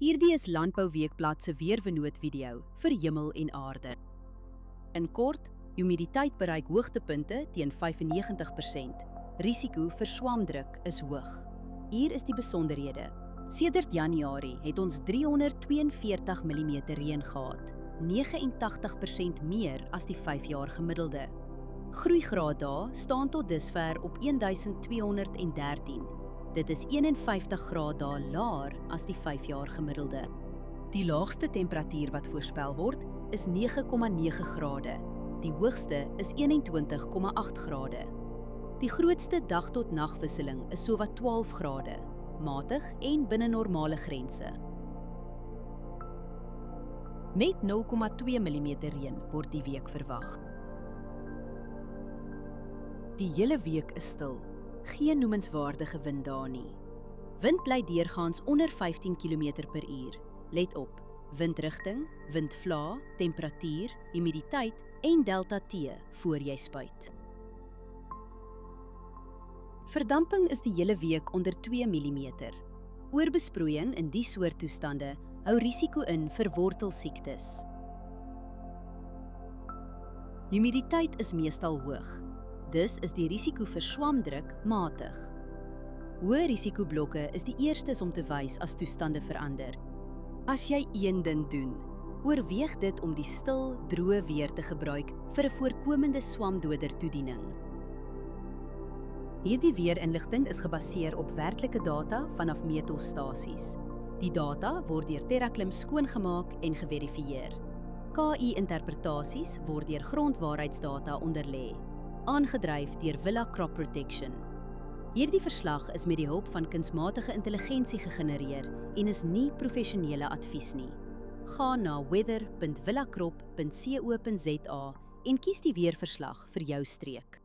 Hierdie is Landbouweekblad se weervernoot video vir hemel en aarde. In kort, humiditeit bereik hoogtepunte teen 95%. Risiko vir swamdruk is hoog. Hier is die besonderhede. Sedert Januarie het ons 342 mm reën gehad, 89% meer as die 5-jaar gemiddelde. Groeigraaddae staan tot dusver op 1213. Dit is 51 graaddae laer as die 5-jaar gemiddelde. Die laagste temperatuur wat voorspel word is 9,9 grade. Die hoogste is 21,8 grade. Die grootste dag tot nagwisseling is sowat 12 grade, matig en binne normale grense. Net 0,2 mm reën word die week verwag. Die hele week is stil, geen noemenswaardige wind daar nie. Wind bly deurgaans onder 15 km/h. Let op, windrigting, windvlae, temperatuur, humiditeit en delta T voor jy spuit. Verdamping is die hele week onder 2 mm. Oorbesproeiing in die soort toestande hou risiko in vir wortelsiektes. Humiditeit is meestal hoog, dus is die risiko vir swamdruk matig. Hoë risikoblokke is die eerstes om te wys as toestande verander. As jy een ding doen, oorweeg dit om die stil, droë weer te gebruik vir 'n voorkomende swamdoder toediening. Hierdie weerinligting is gebaseer op werklike data vanaf meetstasies. Die data word deur TerraClim skoongemaak en geverifieer. KI-interpretasies word deur grondwaarheidsdata onderlê, aangedryf deur Villa Crop Protection. Hierdie verslag is met die hulp van kunsmatige intelligensie gegenereer en is nie professionele advies nie. Gaan na weather.villacrop.co.za en kies die weerverslag vir jou streek.